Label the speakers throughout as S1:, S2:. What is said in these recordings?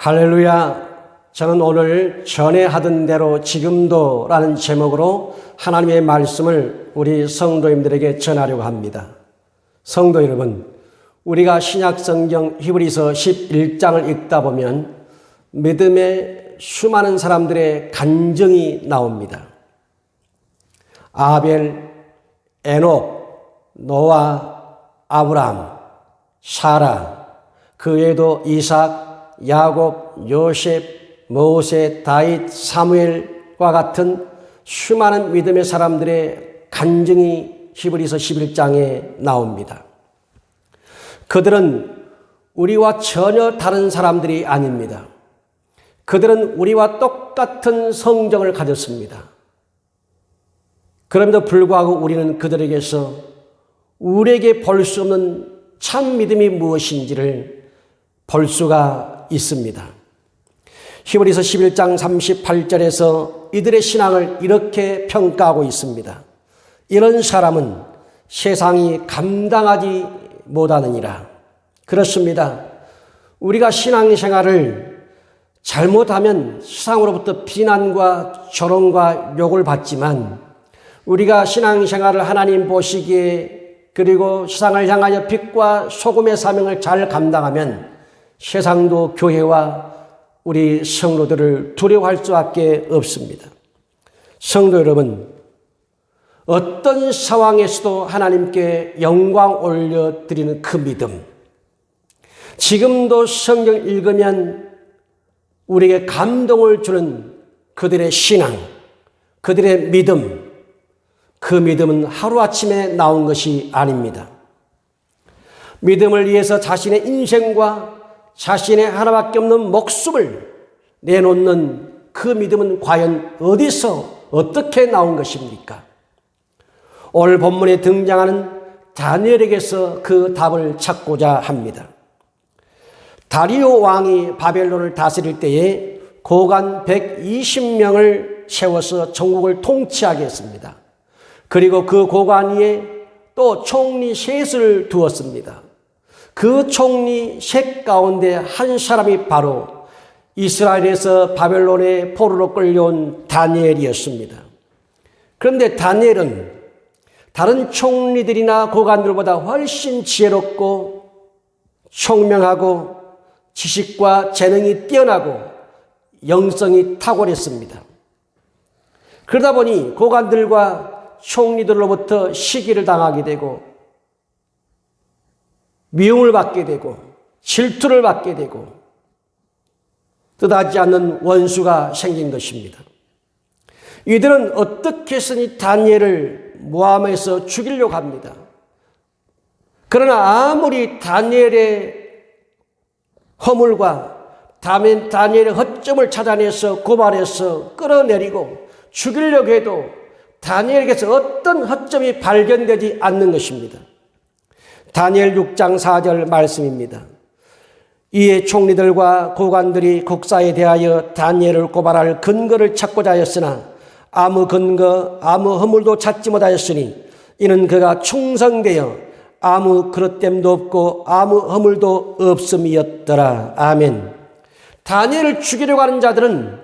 S1: 할렐루야. 저는 오늘 전에 하던 대로 지금도 라는 제목으로 하나님의 말씀을 우리 성도님들에게 전하려고 합니다. 성도 여러분, 우리가 신약성경 히브리서 11장을 읽다 보면 믿음의 수많은 사람들의 간증이 나옵니다. 아벨, 에녹, 노아, 아브람, 사라, 그 외에도 이삭, 야곱, 요셉, 모세, 다윗, 사무엘과 같은 수많은 믿음의 사람들의 간증이 히브리서 11장에 나옵니다. 그들은 우리와 전혀 다른 사람들이 아닙니다. 그들은 우리와 똑같은 성정을 가졌습니다. 그럼에도 불구하고 우리는 그들에게서 우리에게 볼 수 없는 참 믿음이 무엇인지를 볼 수가 있습니다. 히브리서 11장 38절에서 이들의 신앙을 이렇게 평가하고 있습니다. 이런 사람은 세상이 감당하지 못하느니라. 그렇습니다. 우리가 신앙생활을 잘못하면 세상으로부터 비난과 조롱과 욕을 받지만 우리가 신앙생활을 하나님 보시기에 그리고 세상을 향하여 빛과 소금의 사명을 잘 감당하면 세상도 교회와 우리 성도들을 두려워할 수밖에 없습니다. 성도 여러분, 어떤 상황에서도 하나님께 영광 올려드리는 그 믿음, 지금도 성경 읽으면 우리에게 감동을 주는 그들의 신앙, 그들의 믿음, 그 믿음은 하루아침에 나온 것이 아닙니다. 믿음을 위해서 자신의 인생과 자신의 하나밖에 없는 목숨을 내놓는 그 믿음은 과연 어디서 어떻게 나온 것입니까? 오늘 본문에 등장하는 다니엘에게서 그 답을 찾고자 합니다. 다리오 왕이 바벨론을 다스릴 때에 고관 120명을 세워서 전국을 통치하게 했습니다. 그리고 그 고관 위에 또 총리 셋을 두었습니다. 그 총리 셋 가운데 한 사람이 바로 이스라엘에서 바벨론의 포로로 끌려온 다니엘이었습니다. 그런데 다니엘은 다른 총리들이나 고관들보다 훨씬 지혜롭고 총명하고 지식과 재능이 뛰어나고 영성이 탁월했습니다. 그러다 보니 고관들과 총리들로부터 시기를 당하게 되고 미움을 받게 되고 질투를 받게 되고 뜻하지 않는 원수가 생긴 것입니다. 이들은 어떻게 해서든 다니엘을 모함해서 죽이려고 합니다. 그러나 아무리 다니엘의 허물과 다니엘의 허점을 찾아내서 고발해서 끌어내리고 죽이려고 해도 다니엘에게서 어떤 허점이 발견되지 않는 것입니다. 다니엘 6장 4절 말씀입니다. 이에 총리들과 고관들이 국사에 대하여 다니엘을 고발할 근거를 찾고자 하였으나 아무 근거, 아무 허물도 찾지 못하였으니 이는 그가 충성되어 아무 그릇됨도 없고 아무 허물도 없음이었더라. 아멘. 다니엘을 죽이려고 하는 자들은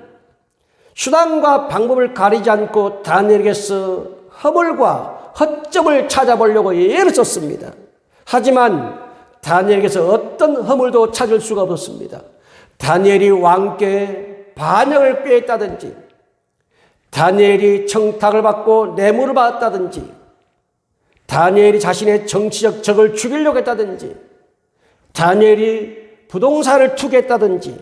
S1: 수단과 방법을 가리지 않고 다니엘에게서 허물과 허점을 찾아보려고 애를 썼습니다. 하지만 다니엘에게서 어떤 허물도 찾을 수가 없었습니다. 다니엘이 왕께 반역을 꾀했다든지 다니엘이 청탁을 받고 뇌물을 받았다든지 다니엘이 자신의 정치적 적을 죽이려고 했다든지 다니엘이 부동산을 투기했다든지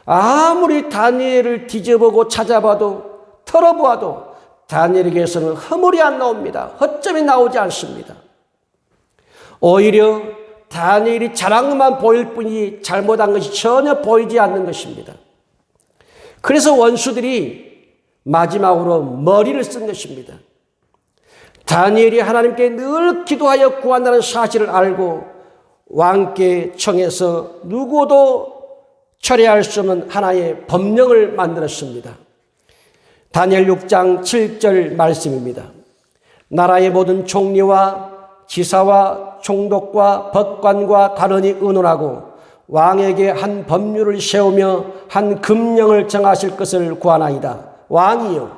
S1: 아무리 다니엘을 뒤져보고 찾아봐도 털어보아도 다니엘에게서는 허물이 안 나옵니다. 허점이 나오지 않습니다. 오히려 다니엘이 잘한 보일 뿐이 잘못한 것이 전혀 보이지 않는 것입니다. 그래서 원수들이 마지막으로 머리를 쓴 것입니다. 다니엘이 하나님께 늘 기도하여 구한다는 사실을 알고 왕께 청해서 누구도 철회할 수 없는 하나의 법령을 만들었습니다. 다니엘 6장 7절 말씀입니다. 나라의 모든 총리와 지사와 총독과 법관과 관원이 의논하고 왕에게 한 법률을 세우며 한 금령을 정하실 것을 구하나이다. 왕이여,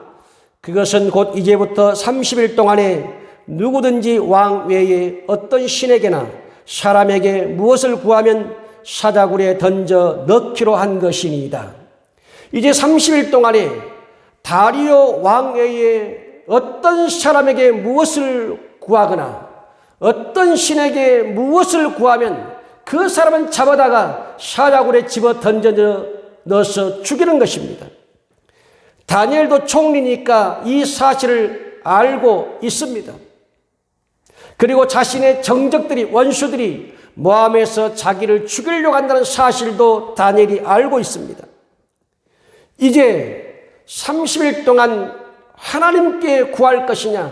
S1: 그것은 곧 이제부터 30일 동안에 누구든지 왕 외에 어떤 신에게나 사람에게 무엇을 구하면 사자굴에 던져 넣기로 한 것이니이다. 이제 30일 동안에 다리오 왕 외에 어떤 사람에게 무엇을 구하거나 어떤 신에게 무엇을 구하면 그 사람은 잡아다가 사자굴에 집어 던져 넣어서 죽이는 것입니다. 다니엘도 총리니까 이 사실을 알고 있습니다. 그리고 자신의 정적들이, 원수들이 모함에서 자기를 죽이려고 한다는 사실도 다니엘이 알고 있습니다. 이제 30일 동안 하나님께 구할 것이냐,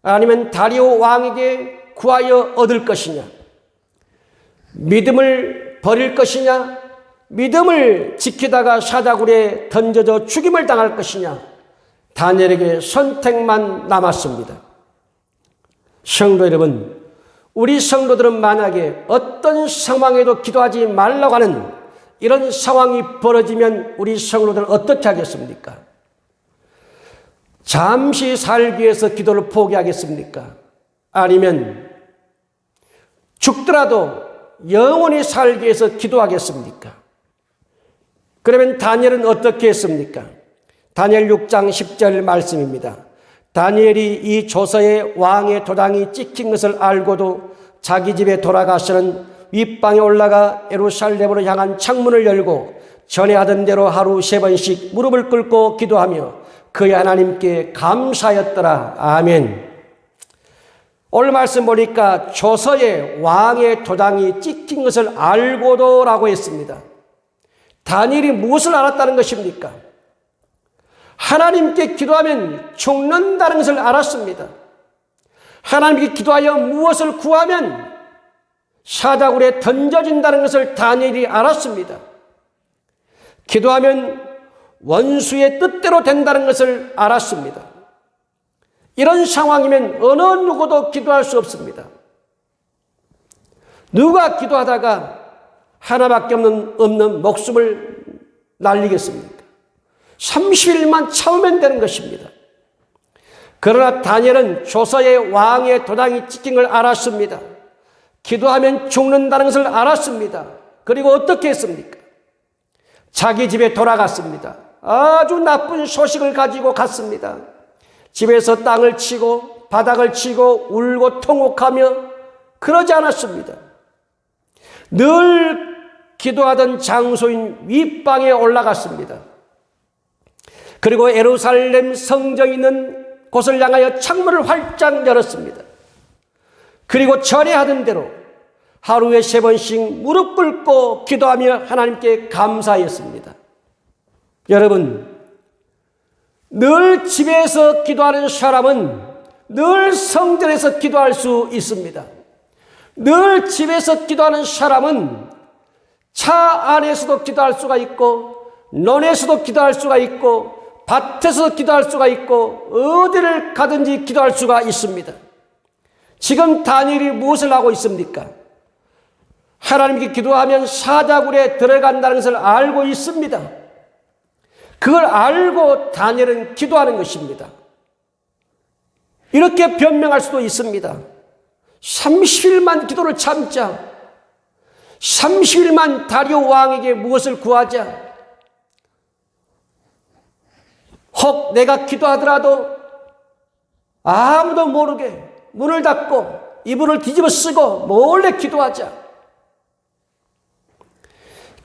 S1: 아니면 다리오 왕에게 구하여 얻을 것이냐, 믿음을 버릴 것이냐, 믿음을 지키다가 사자굴에 던져져 죽임을 당할 것이냐, 다니엘에게 선택만 남았습니다. 성도 여러분, 우리 성도들은 만약에 어떤 상황에도 기도하지 말라고 하는 이런 상황이 벌어지면 우리 성도들은 어떻게 하겠습니까? 잠시 살기 위해서 기도를 포기하겠습니까? 아니면 죽더라도 영원히 살기 위해서 기도하겠습니까? 그러면 다니엘은 어떻게 했습니까? 다니엘 6장 10절 말씀입니다. 다니엘이 이 조서에 왕의 도장이 찍힌 것을 알고도 자기 집에 돌아가서는 윗방에 올라가 예루살렘으로 향한 창문을 열고 전에 하던 대로 하루 3번씩 무릎을 꿇고 기도하며 그의 하나님께 감사하였더라. 아멘. 오늘 말씀 보니까 조서에 왕의 도장이 찍힌 것을 알고도 라고 했습니다. 다니엘이 무엇을 알았다는 것입니까? 하나님께 기도하면 죽는다는 것을 알았습니다. 하나님께 기도하여 무엇을 구하면 사자굴에 던져진다는 것을 다니엘이 알았습니다. 기도하면 원수의 뜻대로 된다는 것을 알았습니다. 이런 상황이면 어느 누구도 기도할 수 없습니다. 누가 기도하다가 하나밖에 없는 목숨을 날리겠습니까? 30일만 참으면 되는 것입니다. 그러나 다니엘은 조서에 왕의 도장이 찍힌 걸 알았습니다. 기도하면 죽는다는 것을 알았습니다. 그리고 어떻게 했습니까? 자기 집에 돌아갔습니다. 아주 나쁜 소식을 가지고 갔습니다. 집에서 땅을 치고 바닥을 치고 울고 통곡하며 그러지 않았습니다. 늘 기도하던 장소인 윗방에 올라갔습니다. 그리고 예루살렘 성전이 있는 곳을 향하여 창문을 활짝 열었습니다. 그리고 전에 하던 대로 하루에 3번씩 무릎 꿇고 기도하며 하나님께 감사했습니다. 여러분, 늘 집에서 기도하는 사람은 늘 성전에서 기도할 수 있습니다. 늘 집에서 기도하는 사람은 차 안에서도 기도할 수가 있고 논에서도 기도할 수가 있고 밭에서 기도할 수가 있고 어디를 가든지 기도할 수가 있습니다. 지금 다니엘이 무엇을 하고 있습니까? 하나님께 기도하면 사자굴에 들어간다는 것을 알고 있습니다. 그걸 알고 다니엘은 기도하는 것입니다. 이렇게 변명할 수도 있습니다. 30일만 기도를 참자. 30일만 다리오 왕에게 무엇을 구하자. 혹 내가 기도하더라도 아무도 모르게 문을 닫고 이불을 뒤집어 쓰고 몰래 기도하자.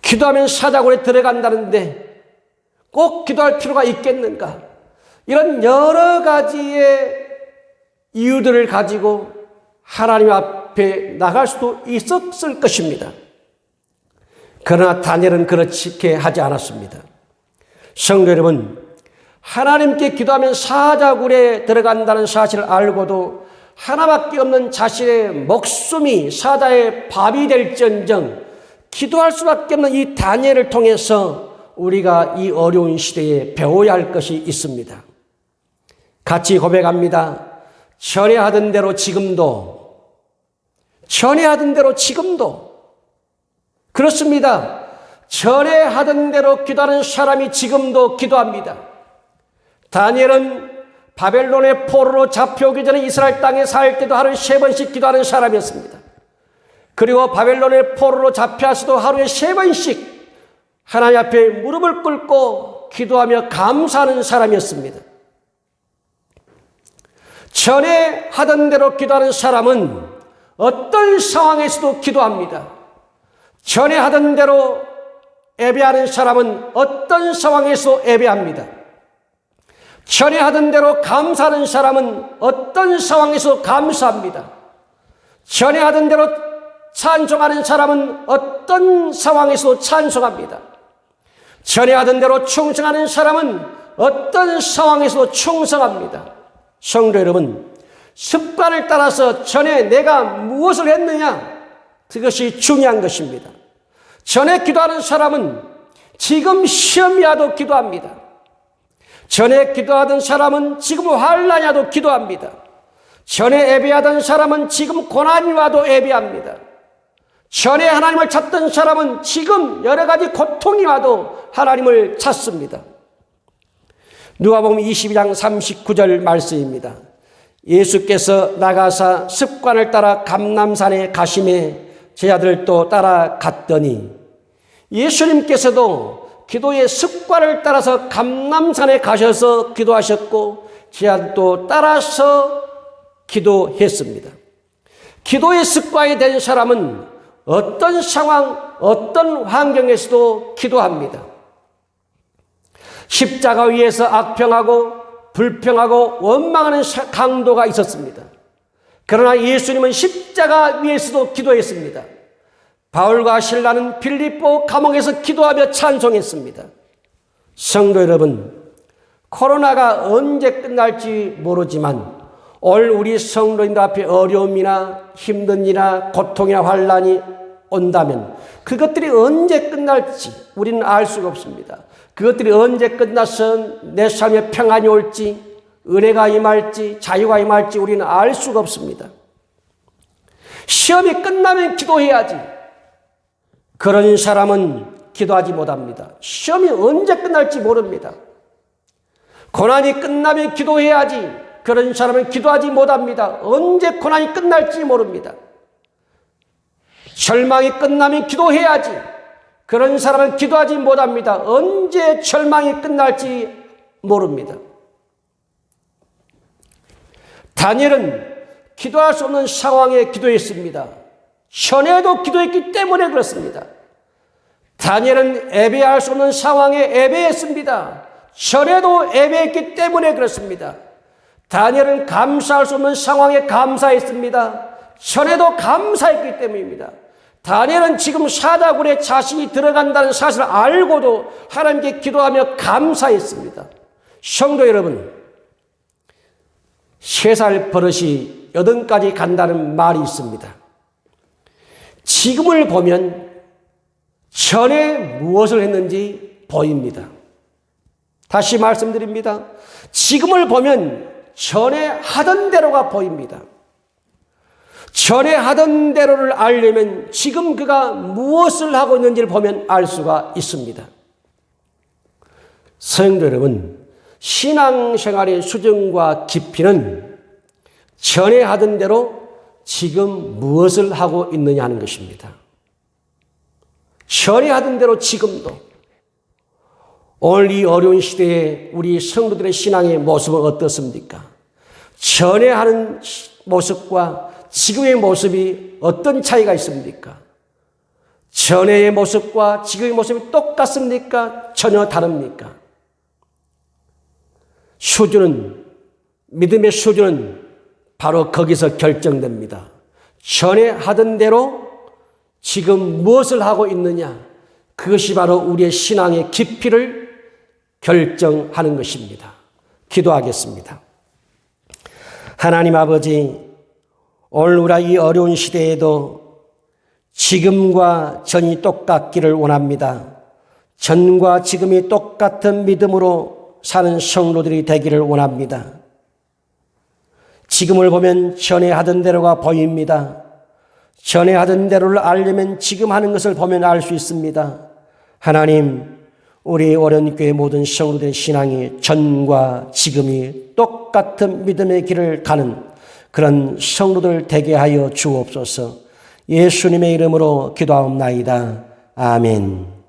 S1: 기도하면 사자굴에 들어간다는데 꼭 기도할 필요가 있겠는가? 이런 여러 가지의 이유들을 가지고 하나님 앞에 나갈 수도 있었을 것입니다. 그러나 다니엘은 그렇게 하지 않았습니다. 성도 여러분, 하나님께 기도하면 사자굴에 들어간다는 사실을 알고도 하나밖에 없는 자신의 목숨이 사자의 밥이 될지언정 기도할 수밖에 없는 이 다니엘을 통해서 우리가 이 어려운 시대에 배워야 할 것이 있습니다. 같이 고백합니다. 전에 하던 대로 지금도 그렇습니다. 전에 하던 대로 기도하는 사람이 지금도 기도합니다. 다니엘은 바벨론의 포로로 잡혀오기 전에 이스라엘 땅에 살 때도 하루에 3번씩 기도하는 사람이었습니다. 그리고 바벨론의 포로로 잡혀서도 하루에 3번씩 하나님 앞에 무릎을 꿇고 기도하며 감사하는 사람이었습니다. 전에 하던 대로 기도하는 사람은 어떤 상황에서도 기도합니다. 전에 하던 대로 예배하는 사람은 어떤 상황에서도 예배합니다. 전에 하던 대로 감사하는 사람은 어떤 상황에서 감사합니다. 전에 하던 대로 찬송하는 사람은 어떤 상황에서 찬송합니다. 전에 하던 대로 충성하는 사람은 어떤 상황에서 충성합니다. 성도 여러분, 습관을 따라서 전에 내가 무엇을 했느냐, 그것이 중요한 것입니다. 전에 기도하는 사람은 지금 시험이 와도 기도합니다. 전에 기도하던 사람은 지금 환난이 와도 기도합니다. 전에 예배하던 사람은 지금 고난이 와도 예배합니다. 전에 하나님을 찾던 사람은 지금 여러 가지 고통이 와도 하나님을 찾습니다. 누가복음 22장 39절 말씀입니다. 예수께서 나가사 습관을 따라 감람산에 가심에 제자들도 따라갔더니, 예수님께서도 기도의 습관을 따라서 감람산에 가셔서 기도하셨고 제자들도 따라서 기도했습니다. 기도의 습관이 된 사람은 어떤 상황, 어떤 환경에서도 기도합니다. 십자가 위에서 악평하고 불평하고 원망하는 강도가 있었습니다. 그러나 예수님은 십자가 위에서도 기도했습니다. 바울과 실라는 빌립보 감옥에서 기도하며 찬송했습니다. 성도 여러분, 코로나가 언제 끝날지 모르지만 올 우리 성도인들 앞에 어려움이나 힘든 일이나 고통이나 환난이 온다면 그것들이 언제 끝날지 우리는 알 수가 없습니다. 그것들이 언제 끝나서 내 삶에 평안이 올지, 은혜가 임할지, 자유가 임할지 우리는 알 수가 없습니다. 시험이 끝나면 기도해야지. 그런 사람은 기도하지 못합니다. 시험이 언제 끝날지 모릅니다. 고난이 끝나면 기도해야지. 그런 사람은 기도하지 못합니다. 언제 고난이 끝날지 모릅니다. 절망이 끝나면 기도해야지. 그런 사람은 기도하지 못합니다. 언제 절망이 끝날지 모릅니다. 다니엘은 기도할 수 없는 상황에 기도했습니다. 전에도 기도했기 때문에 그렇습니다. 다니엘은 예배할 수 없는 상황에 예배했습니다. 전에도 예배했기 때문에 그렇습니다. 다니엘은 감사할 수 없는 상황에 감사했습니다. 전에도 감사했기 때문입니다. 다니엘은 지금 사자굴에 자신이 들어간다는 사실을 알고도 하나님께 기도하며 감사했습니다. 성도 여러분, 3살 버릇이 8까지 간다는 말이 있습니다. 지금을 보면 전에 무엇을 했는지 보입니다. 다시 말씀드립니다. 지금을 보면 전에 하던 대로가 보입니다. 전에 하던 대로를 알려면 지금 그가 무엇을 하고 있는지를 보면 알 수가 있습니다. 성도 여러분, 신앙생활의 수준과 깊이는 전에 하던 대로 지금 무엇을 하고 있느냐 하는 것입니다. 전에 하던 대로 지금도. 오늘 이 어려운 시대에 우리 성도들의 신앙의 모습은 어떻습니까? 전에 하는 모습과 지금의 모습이 어떤 차이가 있습니까? 전에의 모습과 지금의 모습이 똑같습니까? 전혀 다릅니까? 수준은, 믿음의 수준은 바로 거기서 결정됩니다. 전에 하던 대로 지금 무엇을 하고 있느냐, 그것이 바로 우리의 신앙의 깊이를 결정하는 것입니다. 기도하겠습니다. 하나님 아버지, 오늘 우리 이 어려운 시대에도 지금과 전이 똑같기를 원합니다. 전과 지금이 똑같은 믿음으로 사는 성도들이 되기를 원합니다. 지금을 보면 전에 하던 대로가 보입니다. 전에 하던 대로를 알려면 지금 하는 것을 보면 알 수 있습니다. 하나님, 우리 오련교회 모든 성도들의 신앙이 전과 지금이 똑같은 믿음의 길을 가는 그런 성도들 되게 하여 주옵소서. 예수님의 이름으로 기도하옵나이다. 아멘.